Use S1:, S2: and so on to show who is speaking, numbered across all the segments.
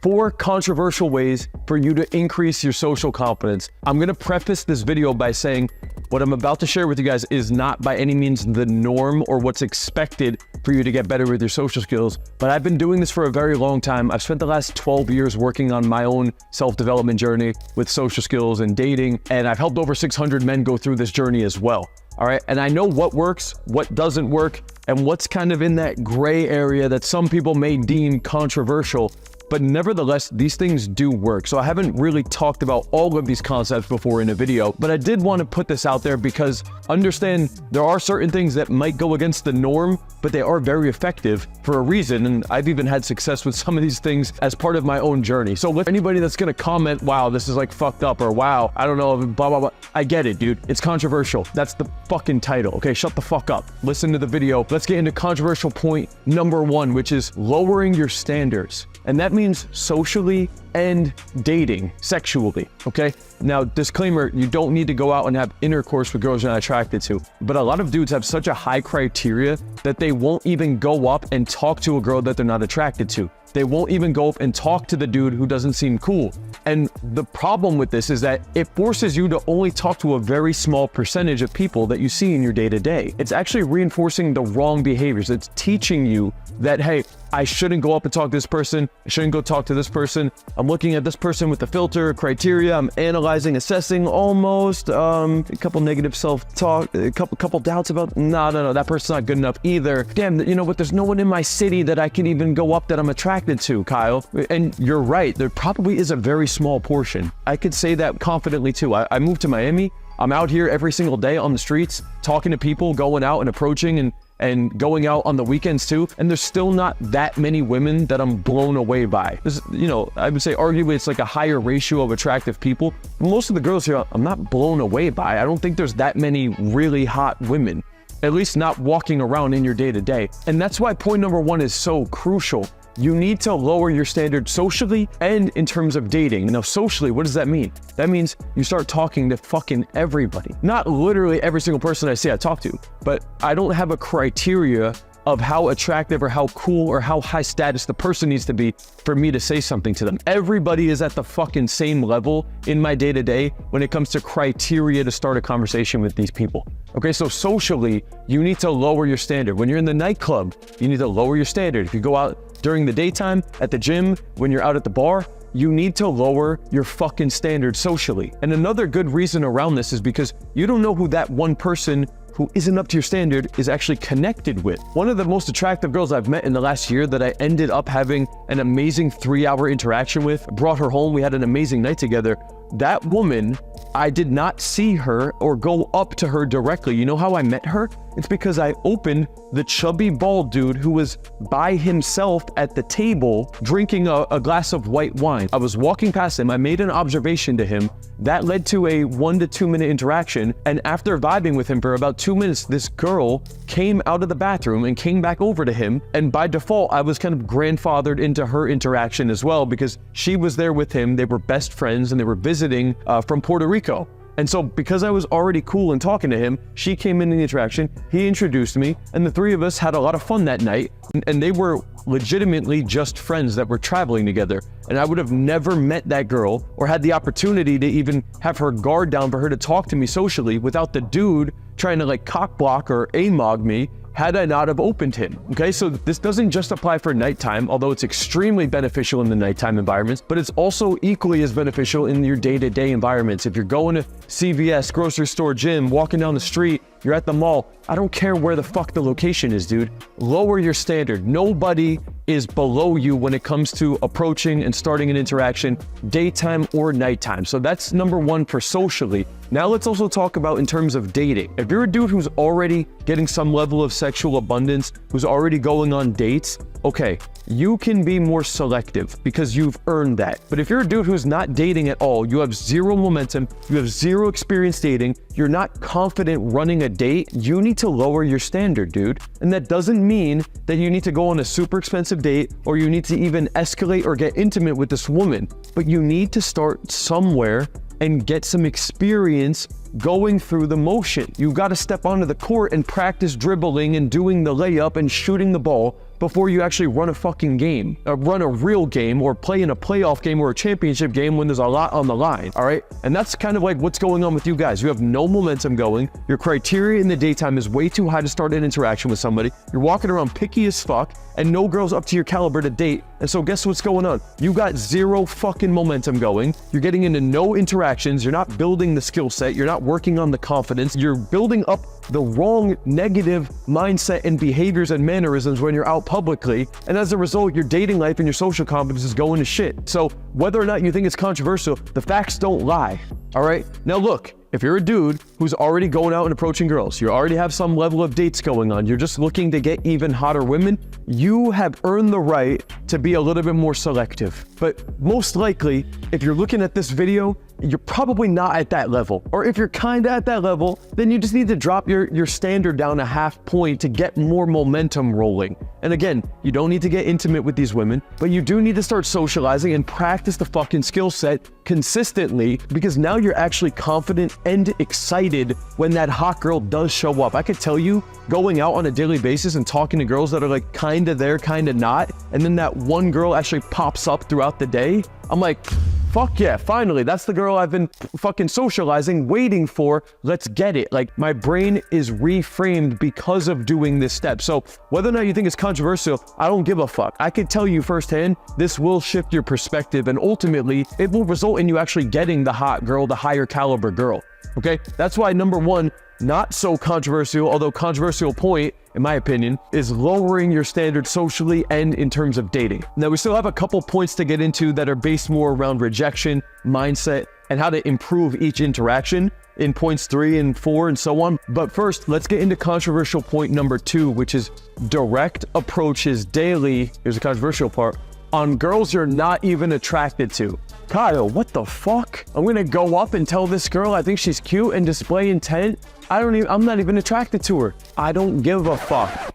S1: 4 controversial ways for you to increase your social confidence. I'm gonna preface this video by saying what I'm about to share with you guys is not by any means the norm or what's expected for you to get better with your social skills, but I've been doing this for a very long time. I've spent the last 12 years working on my own self-development journey with social skills and dating, and I've helped over 600 men go through this journey as well. All right, and I know what works, what doesn't work, and what's kind of in that gray area that some people may deem controversial. But nevertheless, these things do work. So I haven't really talked about all of these concepts before in a video, but I did want to put this out there because understand there are certain things that might go against the norm, but they are very effective for a reason. And I've even had success with some of these things as part of my own journey. So with anybody that's going to comment, wow, this is like fucked up, or wow, I don't know, blah, blah, blah. I get it, dude. It's controversial. That's the fucking title. Okay, shut the fuck up. Listen to the video. Let's get into controversial point number 1, which is lowering your standards. And that means socially and dating, sexually, okay? Now, disclaimer, you don't need to go out and have intercourse with girls you're not attracted to. But a lot of dudes have such a high criteria that they won't even go up and talk to a girl that they're not attracted to. They won't even go up and talk to the dude who doesn't seem cool. And the problem with this is that it forces you to only talk to a very small percentage of people that you see in your day-to-day. It's actually reinforcing the wrong behaviors. It's teaching you that, hey, I shouldn't go up and talk to this person. I shouldn't go talk to this person. I'm looking at this person with the filter, criteria. I'm analyzing, assessing almost, a couple negative self-talk, a couple doubts about, no, that person's not good enough either. Damn, you know what? There's no one in my city that I can even go up that I'm attracted to, Kyle. And you're right. There probably is a very small portion. I could say that confidently too. I moved to Miami. I'm out here every single day on the streets, talking to people, going out and approaching and going out on the weekends too. And there's still not that many women that I'm blown away by. There's, you know, I would say arguably it's like a higher ratio of attractive people. Most of the girls here, I'm not blown away by. I don't think there's that many really hot women, at least not walking around in your day-to-day. And that's why point number 1 is so crucial. You need to lower your standards socially and in terms of dating. Now, socially, what does that mean? That means you start talking to fucking everybody. Not literally every single person I say I talk to, but I don't have a criteria of how attractive or how cool or how high status the person needs to be for me to say something to them. Everybody is at the fucking same level in my day-to-day when it comes to criteria to start a conversation with these people. Okay, so socially, you need to lower your standard. When you're in the nightclub, you need to lower your standard. If you go out during the daytime, at the gym, when you're out at the bar, you need to lower your fucking standards socially. And another good reason around this is because you don't know who that one person who isn't up to your standard is actually connected with. One of the most attractive girls I've met in the last year that I ended up having an amazing 3-hour interaction with, brought her home, we had an amazing night together. That woman, I did not see her or go up to her directly. You know how I met her? It's because I opened the chubby bald dude who was by himself at the table drinking a glass of white wine. I was walking past him. I made an observation to him. That led to a 1 to 2 minute interaction. And after vibing with him for about 2 minutes, this girl came out of the bathroom and came back over to him. And by default, I was kind of grandfathered into her interaction as well because she was there with him. They were best friends and they were visiting from Puerto Rico. And so because I was already cool and talking to him, she came in the interaction, he introduced me, and the 3 of us had a lot of fun that night. And they were legitimately just friends that were traveling together. And I would have never met that girl or had the opportunity to even have her guard down for her to talk to me socially without the dude trying to like cock block or amog me had I not have opened him. Okay, so this doesn't just apply for nighttime, although it's extremely beneficial in the nighttime environments, but it's also equally as beneficial in your day-to-day environments. If you're going to CVS, grocery store, gym, walking down the street, you're at the mall, I don't care where the fuck the location is, dude. Lower your standard. Nobody is below you when it comes to approaching and starting an interaction, daytime or nighttime. So that's number 1 for socially. Now let's also talk about in terms of dating. If you're a dude who's already getting some level of sexual abundance, who's already going on dates, okay, you can be more selective because you've earned that. But if you're a dude who's not dating at all, you have 0 momentum, you have 0 experience dating, you're not confident running a date, you need to lower your standard, dude. And that doesn't mean that you need to go on a super expensive date or you need to even escalate or get intimate with this woman, but you need to start somewhere and get some experience going through the motion. You got to step onto the court and practice dribbling and doing the layup and shooting the ball before you actually run a fucking game, or run a real game, or play in a playoff game or a championship game when there's a lot on the line, all right? And that's kind of like what's going on with you guys. You have no momentum going. Your criteria in the daytime is way too high to start an interaction with somebody. You're walking around picky as fuck, and no girl's up to your caliber to date. And so guess what's going on? You got zero fucking momentum going. You're getting into no interactions. You're not building the skill set. You're not working on the confidence. You're building up the wrong negative mindset and behaviors and mannerisms when you're out publicly. And as a result, your dating life and your social confidence is going to shit. So whether or not you think it's controversial, the facts don't lie. All right. Now look, if you're a dude who's already going out and approaching girls, you already have some level of dates going on, you're just looking to get even hotter women, you have earned the right to be a little bit more selective. But most likely, if you're looking at this video, you're probably not at that level. Or if you're kind of at that level, then you just need to drop your standard down a half point to get more momentum rolling. And again, you don't need to get intimate with these women, but you do need to start socializing and practice the fucking skill set consistently, because now you're actually confident and excited when that hot girl does show up. I could tell you, going out on a daily basis and talking to girls that are like kind of there, kind of not, and then that one girl actually pops up throughout the day, I'm like, fuck yeah, finally, that's the girl I've been fucking socializing, waiting for. Let's get it. Like, my brain is reframed because of doing this step. So whether or not you think it's controversial, I don't give a fuck. I can tell you firsthand, this will shift your perspective, and ultimately it will result in you actually getting the hot girl, the higher caliber girl. Okay, that's why number one, not so controversial, although controversial point, in my opinion, is lowering your standards socially and in terms of dating. Now, we still have a couple points to get into that are based more around rejection, mindset, and how to improve each interaction in points 3 and 4 and so on. But first, let's get into controversial point number 2, which is direct approaches daily. Here's the controversial part. On girls you're not even attracted to. Kyle, what the fuck? I'm gonna go up and tell this girl I think she's cute and display intent? I'm not even attracted to her. I don't give a fuck.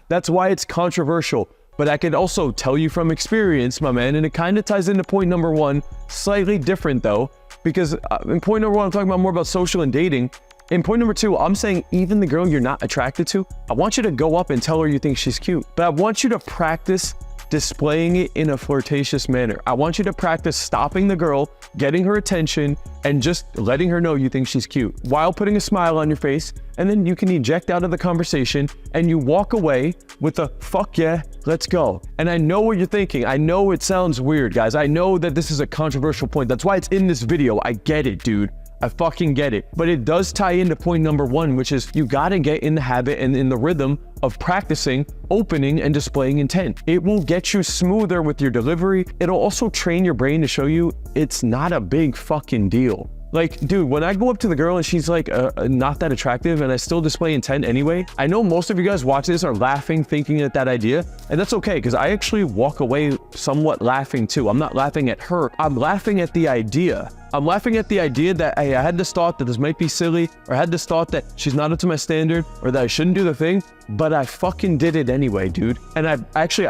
S1: That's why it's controversial. But I can also tell you from experience, my man, and it kind of ties into point number 1, slightly different though, because in point number 1, I'm talking about more about social and dating. In point number 2, I'm saying even the girl you're not attracted to, I want you to go up and tell her you think she's cute. But I want you to practice displaying it in a flirtatious manner. I want you to practice stopping the girl, getting her attention, and just letting her know you think she's cute while putting a smile on your face. And then you can eject out of the conversation and you walk away with a fuck yeah, let's go. And I know what you're thinking. I know it sounds weird, guys. I know that this is a controversial point. That's why it's in this video. I get it, dude. I fucking get it. But it does tie into point number 1, which is you gotta get in the habit and in the rhythm of practicing opening and displaying intent. It will get you smoother with your delivery. It'll also train your brain to show you it's not a big fucking deal. Like, dude, when I go up to the girl and she's like not that attractive and I still display intent anyway, I know most of you guys watching this are laughing, thinking at that idea, and that's okay, because I actually walk away somewhat laughing too. I'm not laughing at her, I'm laughing at the idea. I'm laughing at the idea that hey, I had this thought that this might be silly, or I had this thought that she's not up to my standard, or that I shouldn't do the thing, but I fucking did it anyway, dude. And I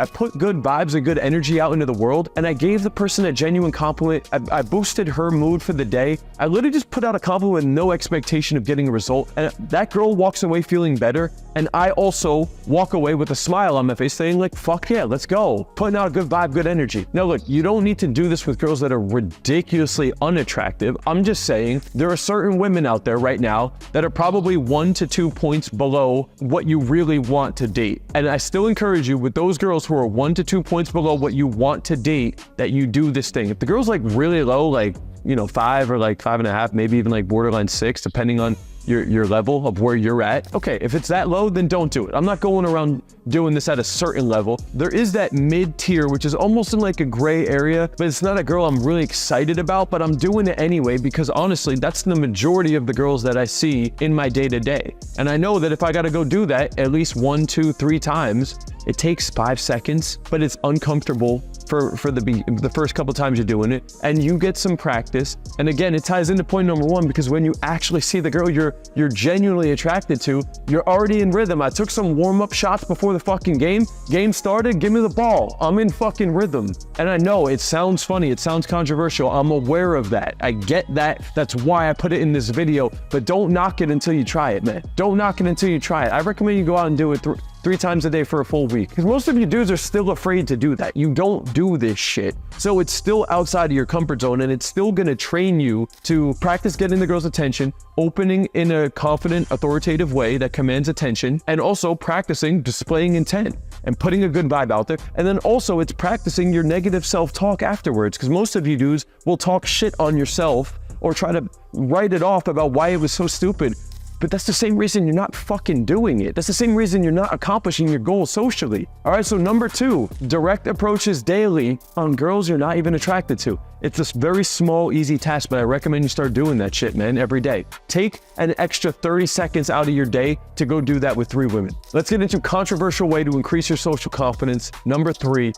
S1: put good vibes and good energy out into the world, and I gave the person a genuine compliment. I boosted her mood for the day. I literally just put out a compliment with no expectation of getting a result, and that girl walks away feeling better, and I also walk away with a smile on my face saying like, fuck yeah, let's go. Putting out a good vibe, good energy. Now look, you don't need to do this with girls that are ridiculously unattractive. I'm just saying there are certain women out there right now that are probably 1 to 2 points below what you really want to date. And I still encourage you with those girls who are 1 to 2 points below what you want to date, that you do this thing. If the girl's like really low, like, you know, 5 or like 5.5, maybe even like borderline 6, depending on your level of where you're at. Okay, if it's that low, then don't do it. I'm not going around doing this at a certain level. There is that mid tier, which is almost in like a gray area, but it's not a girl I'm really excited about, but I'm doing it anyway, because honestly, that's the majority of the girls that I see in my day-to-day. And I know that if I gotta go do that at least 1, 2, 3 times, it takes 5 seconds, but it's uncomfortable for the first couple times you're doing it, and you get some practice. And again, it ties into point number 1, because when you actually see the girl you're genuinely attracted to, you're already in rhythm. I took some warm-up shots before the fucking game started. Give me the ball. I'm in fucking rhythm. And I know it sounds funny, it sounds controversial, I'm aware of that, I get that. That's why I put it in this video. But don't knock it until you try it, man. Don't knock it until you try it. I recommend you go out and do it 3 times a day for a full week. Because most of you dudes are still afraid to do that. You don't do this shit. So it's still outside of your comfort zone, and it's still gonna train you to practice getting the girl's attention, opening in a confident, authoritative way that commands attention, and also practicing displaying intent and putting a good vibe out there. And then also it's practicing your negative self-talk afterwards, because most of you dudes will talk shit on yourself or try to write it off about why it was so stupid. But that's the same reason you're not fucking doing it. That's the same reason you're not accomplishing your goals socially. All right, so number 2, direct approaches daily on girls you're not even attracted to. It's this very small, easy task, but I recommend you start doing that shit, man, every day. Take an extra 30 seconds out of your day to go do that with 3 women. Let's get into a controversial way to increase your social confidence. Number 3,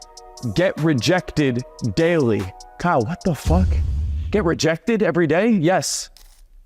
S1: get rejected daily. Kyle, what the fuck? Get rejected every day? Yes.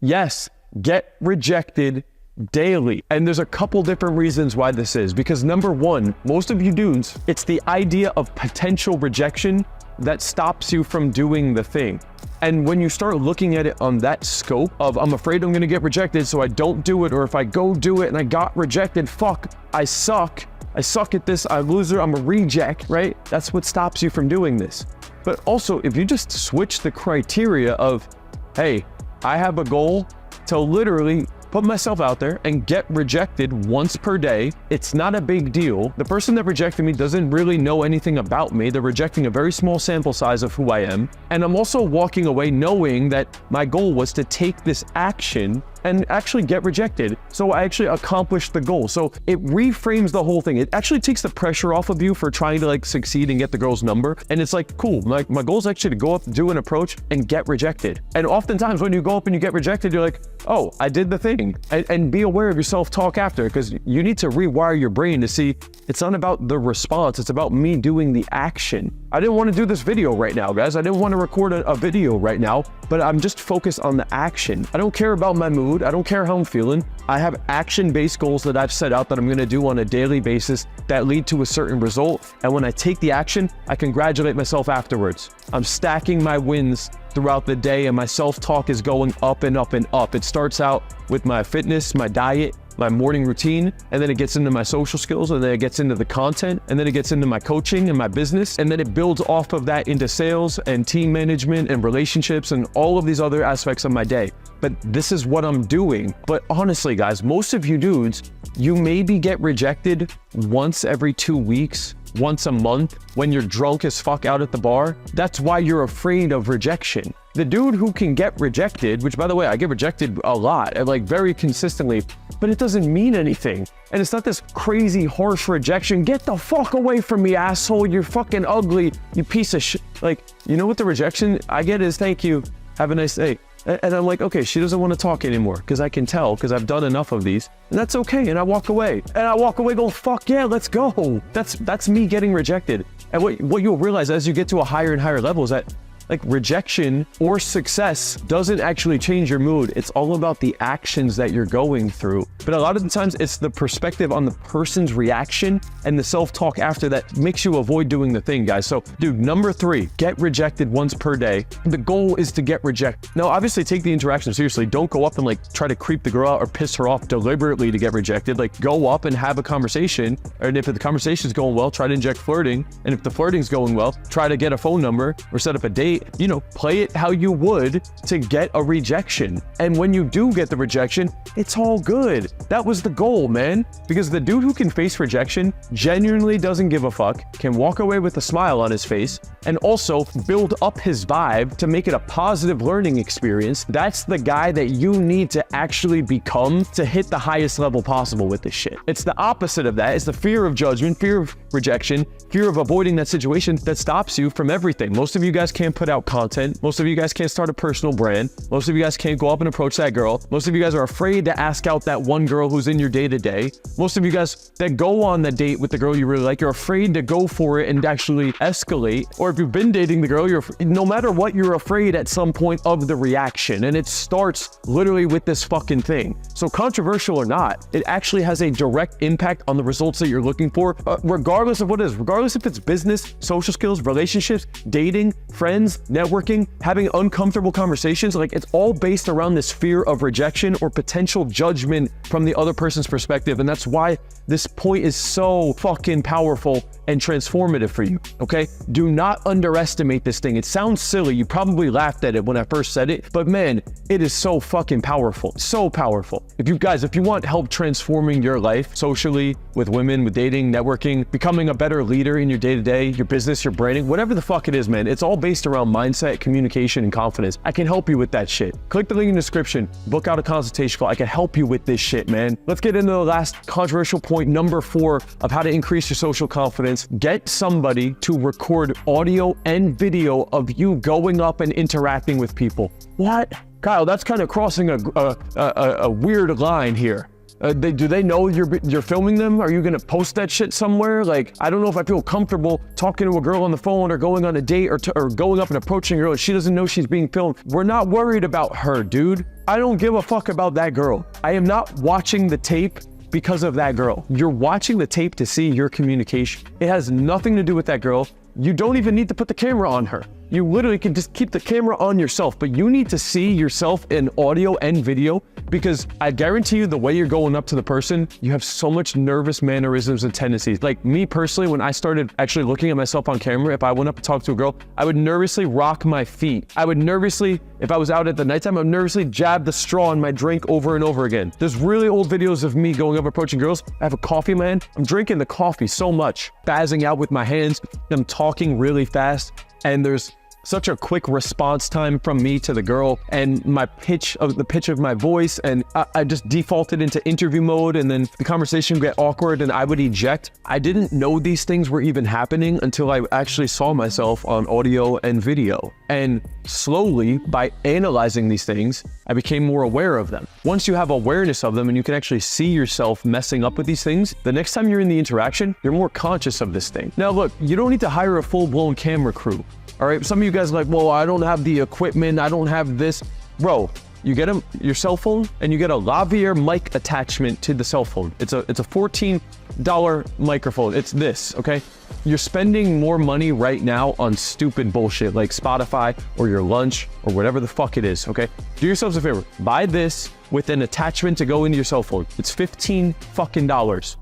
S1: Yes. Get rejected daily. And there's a couple different reasons why this is. Because number 1, most of you dudes, it's the idea of potential rejection that stops you from doing the thing. And when you start looking at it on that scope of, I'm afraid I'm gonna get rejected, so I don't do it, or if I go do it and I got rejected, fuck, I suck at this, I'm a loser, I'm a reject, right? That's what stops you from doing this. But also, if you just switch the criteria of, hey, I have a goal to literally put myself out there and get rejected once per day. It's not a big deal. The person that rejected me doesn't really know anything about me. They're rejecting a very small sample size of who I am. And I'm also walking away knowing that my goal was to take this action and actually get rejected. So I actually accomplished the goal. So it reframes the whole thing. It actually takes the pressure off of you for trying to like succeed and get the girl's number. And it's like, cool, my goal is actually to go up, do an approach and get rejected. And oftentimes when you go up and you get rejected, you're like, oh, I did the thing. And be aware of your self-talk after, because you need to rewire your brain to see it's not about the response, it's about me doing the action. I didn't want to do this video right now, guys. I didn't want to record a video right now, but I'm just focused on the action. I don't care about my mood. I don't care how I'm feeling. I have action-based goals that I've set out that I'm going to do on a daily basis that lead to a certain result. And when I take the action, I congratulate myself afterwards. I'm stacking my wins throughout the day, and my self-talk is going up and up and up. It starts out with my fitness, my diet, my morning routine, and then it gets into my social skills, and then it gets into the content, and then it gets into my coaching and my business, and then it builds off of that into sales and team management and relationships and all of these other aspects of my day. But this is what I'm doing. But honestly, guys, most of you dudes, you maybe get rejected once every 2 weeks, once a month, when you're drunk as fuck out at the bar. That's why you're afraid of rejection. The dude who can get rejected, which by the way, I get rejected a lot and like very consistently, but it doesn't mean anything. And it's not this crazy harsh rejection. Get the fuck away from me, asshole. You're fucking ugly, you piece of shit. Like, you know what the rejection I get is, thank you, have a nice day. And I'm like, okay, she doesn't want to talk anymore, because I can tell, because I've done enough of these, and that's okay. And I walk away, going, fuck yeah, let's go. That's me getting rejected. And what you'll realize as you get to a higher and higher level is that like rejection or success doesn't actually change your mood. It's all about the actions that you're going through. But a lot of the times it's the perspective on the person's reaction and the self-talk after that makes you avoid doing the thing, guys. So dude, number 3, get rejected once per day. The goal is to get rejected. Now, obviously take the interaction seriously. Don't go up and like try to creep the girl out or piss her off deliberately to get rejected. Like go up and have a conversation. And if the conversation is going well, try to inject flirting. And if the flirting's going well, try to get a phone number or set up a date. You know, play it how you would to get a rejection. And when you do get the rejection, it's all good. That was the goal, man. Because the dude who can face rejection genuinely doesn't give a fuck, can walk away with a smile on his face, and also build up his vibe to make it a positive learning experience. That's the guy that you need to actually become to hit the highest level possible with this shit. It's the opposite of that. It's the fear of judgment, fear of rejection, fear of avoiding that situation that stops you from everything. Most of you guys can't put out content. Most of you guys can't start a personal brand. Most of you guys can't go up and approach that girl. Most of you guys are afraid to ask out that one girl who's in your day-to-day. Most of you guys that go on the date with the girl you really like, you're afraid to go for it and actually escalate. Or if you've been dating the girl, no matter what, you're afraid at some point of the reaction. And it starts literally with this fucking thing. So controversial or not, it actually has a direct impact on the results that you're looking for, regardless of what it is, regardless if it's business, social skills, relationships, dating, friends, networking, having uncomfortable conversations, like it's all based around this fear of rejection or potential judgment from the other person's perspective. And that's why this point is so fucking powerful and transformative for you, okay? Do not underestimate this thing. It sounds silly. You probably laughed at it when I first said it, but man, it is so fucking powerful. So powerful. If you want help transforming your life socially, with women, with dating, networking, becoming a better leader in your day-to-day, your business, your branding, whatever the fuck it is, man, it's all based around mindset, communication, and confidence. I can help you with that shit. Click the link in the description, book out a consultation call. I can help you with this shit, man. Let's get into the last controversial point, number 4 of how to increase your social confidence. Get somebody to record audio and video of you going up and interacting with people. What? Kyle, that's kind of crossing a weird line here. Do they know you're filming them? Are you gonna post that shit somewhere? Like, I don't know if I feel comfortable talking to a girl on the phone or going on a date or going up and approaching a girl and she doesn't know she's being filmed. We're not worried about her, dude. I don't give a fuck about that girl. I am not watching the tape because of that girl. You're watching the tape to see your communication. It has nothing to do with that girl. You don't even need to put the camera on her. You literally can just keep the camera on yourself, but you need to see yourself in audio and video, because I guarantee you the way you're going up to the person, you have so much nervous mannerisms and tendencies. Like me personally, when I started actually looking at myself on camera, if I went up and talked to a girl, I would nervously rock my feet. I would nervously, if I was out at the nighttime, I would nervously jab the straw in my drink over and over again. There's really old videos of me going up approaching girls. I have a coffee, man. I'm drinking the coffee so much, spazzing out with my hands. I'm talking really fast, and there's such a quick response time from me to the girl, and the pitch of my voice, and I just defaulted into interview mode, and then the conversation would get awkward and I would eject. I didn't know these things were even happening until I actually saw myself on audio and video. And slowly, by analyzing these things, I became more aware of them. Once you have awareness of them and you can actually see yourself messing up with these things, the next time you're in the interaction, you're more conscious of this thing. Now look, you don't need to hire a full-blown camera crew. All right, some of you guys are like, well, I don't have the equipment, I don't have this. Bro, you get your cell phone and you get a lavalier mic attachment to the cell phone. It's a $14 microphone. It's this, okay? You're spending more money right now on stupid bullshit like Spotify or your lunch or whatever the fuck it is, okay? Do yourselves a favor, buy this with an attachment to go into your cell phone. It's $15 fucking.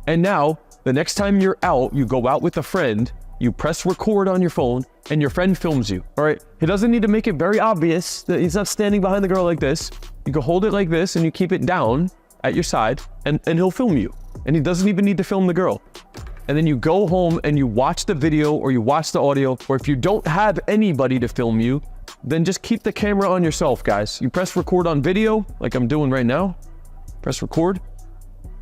S1: And now, the next time you're out, you go out with a friend, you press record on your phone, and your friend films you, all right? He doesn't need to make it very obvious that he's not standing behind the girl like this. You can hold it like this and you keep it down at your side, and he'll film you. And he doesn't even need to film the girl. And then you go home and you watch the video or you watch the audio, or if you don't have anybody to film you, then just keep the camera on yourself, guys. You press record on video, like I'm doing right now. Press record.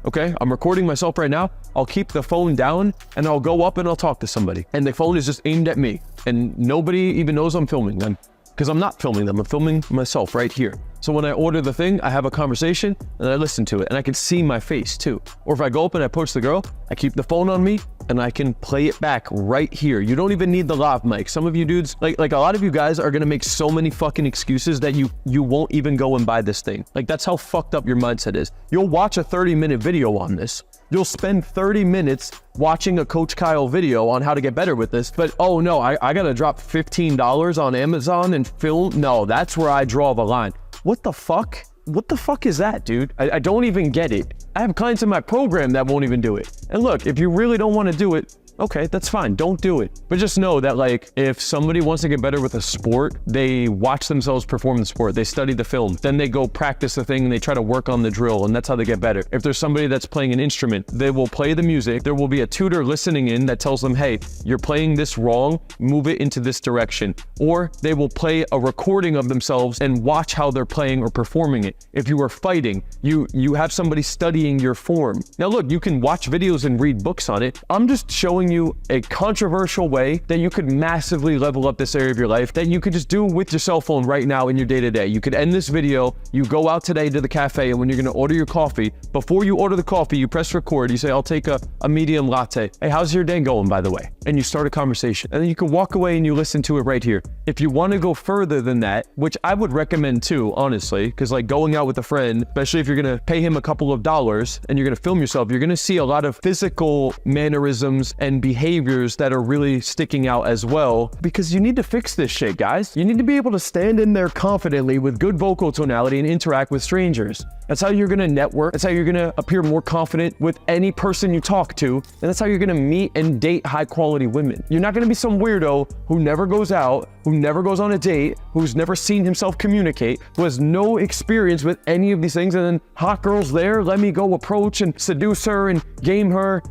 S1: Okay, I'm recording myself right now. I'll keep the phone down and I'll go up and I'll talk to somebody. And the phone is just aimed at me and nobody even knows I'm filming them, because I'm not filming them. I'm filming myself right here. So when I order the thing, I have a conversation and I listen to it and I can see my face too. Or if I go up and I approach the girl, I keep the phone on me and I can play it back right here. You don't even need the lav mic. Some of you dudes, like a lot of you guys are gonna make so many fucking excuses that you won't even go and buy this thing. Like that's how fucked up your mindset is. You'll watch a 30-minute video on this. You'll spend 30 minutes watching a Coach Kyle video on how to get better with this, but oh no, I gotta drop $15 on Amazon and film. No, that's where I draw the line. What the fuck? What the fuck is that, dude? I don't even get it. I have clients in my program that won't even do it. And look, if you really don't want to do it, okay, that's fine. Don't do it. But just know that, like, if somebody wants to get better with a sport, they watch themselves perform the sport. They study the film. Then they go practice the thing and they try to work on the drill, and that's how they get better. If there's somebody that's playing an instrument, they will play the music. There will be a tutor listening in that tells them, hey, you're playing this wrong, move it into this direction. Or they will play a recording of themselves and watch how they're playing or performing it. If you are fighting, you have somebody studying your form. Now look, you can watch videos and read books on it. I'm just showing you a controversial way that you could massively level up this area of your life that you could just do with your cell phone right now in your day-to-day. You could end this video, you go out today to the cafe, and when you're gonna order your coffee, before you order the coffee, you press record, you say, I'll take a medium latte. Hey, how's your day going, by the way? And you start a conversation. And then you can walk away and you listen to it right here. If you wanna go further than that, which I would recommend too, honestly, because like going out with a friend, especially if you're gonna pay him a couple of dollars and you're gonna film yourself, you're gonna see a lot of physical mannerisms and and behaviors that are really sticking out as well, because you need to fix this shit, guys. You need to be able to stand in there confidently with good vocal tonality and interact with strangers. That's how you're gonna network. That's how you're gonna appear more confident with any person you talk to. And that's how you're gonna meet and date high quality women. You're not gonna be some weirdo who never goes out, who never goes on a date, who's never seen himself communicate, who has no experience with any of these things, and then hot girl's there, let me go approach and seduce her and game her.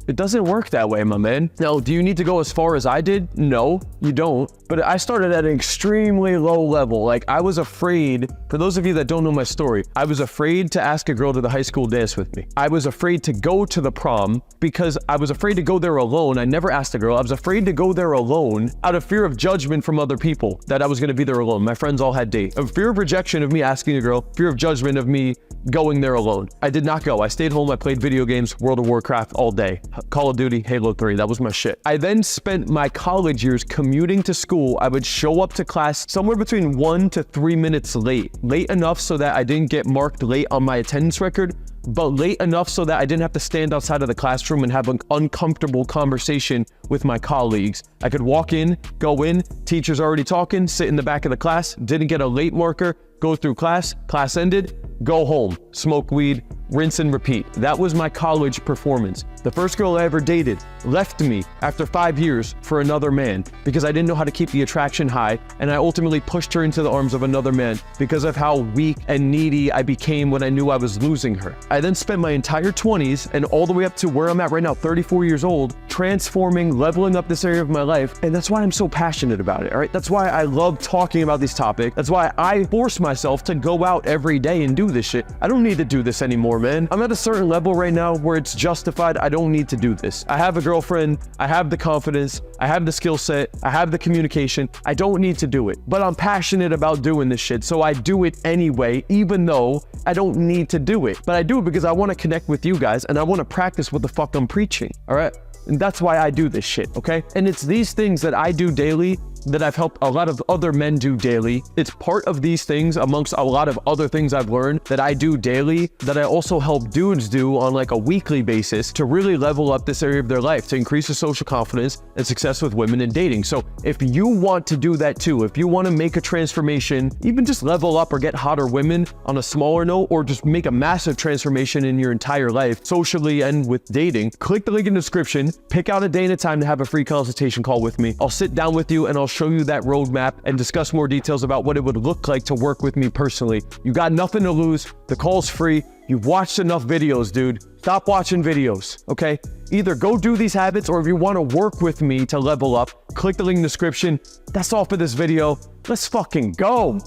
S1: It doesn't work that way, my man. Now, do you need to go as far as I did? No, you don't. But I started at an extremely low level. Like, I was afraid, for those of you that don't know my story, I was afraid to ask a girl to the high school dance with me. I was afraid to go to the prom because I was afraid to go there alone. I never asked a girl. I was afraid to go there alone out of fear of judgment from other people, that I was gonna be there alone. My friends all had dates. Of fear of rejection of me asking a girl, fear of judgment of me going there alone. I did not go. I stayed home. I played video games, World of Warcraft all day. Call of Duty, Halo 3, that was my shit. I then spent my college years commuting to school. I would show up to class somewhere between 1 to 3 minutes late. Late enough so that I didn't get marked late on my attendance record, but late enough so that I didn't have to stand outside of the classroom and have an uncomfortable conversation with my colleagues. I could walk in, go in, teacher's already talking, sit in the back of the class, didn't get a late marker, go through class ended, go home, smoke weed, rinse and repeat. That was my college performance. The first girl I ever dated left me after 5 years for another man because I didn't know how to keep the attraction high, and I ultimately pushed her into the arms of another man because of how weak and needy I became when I knew I was losing her. I then spent my entire 20s and all the way up to where I'm at right now, 34 years old, transforming, leveling up this area of my life, and that's why I'm so passionate about it, all right? That's why I love talking about these topics. That's why I force myself to go out every day and do this shit. I don't need to do this anymore, man. I'm at a certain level right now where it's justified. I don't need to do this. I have a girlfriend. I have the confidence. I have the skill set. I have the communication. I don't need to do it, but I'm passionate about doing this shit. So I do it anyway, even though I don't need to do it, but I do it because I want to connect with you guys and I want to practice what the fuck I'm preaching. All right. And that's why I do this shit, okay? And it's these things that I do daily that I've helped a lot of other men do daily. It's part of these things amongst a lot of other things I've learned that I do daily that I also help dudes do on like a weekly basis to really level up this area of their life, to increase their social confidence and success with women and dating. So if you want to do that too, if you want to make a transformation, even just level up or get hotter women on a smaller note, or just make a massive transformation in your entire life, socially and with dating, click the link in the description, pick out a day and a time to have a free consultation call with me. I'll sit down with you and I'll show you that roadmap and discuss more details about what it would look like to work with me personally. You got nothing to lose. The call's free. You've watched enough videos, dude. Stop watching videos, okay? Either go do these habits, or if you want to work with me to level up, click the link in the description. That's all for this video. Let's fucking go.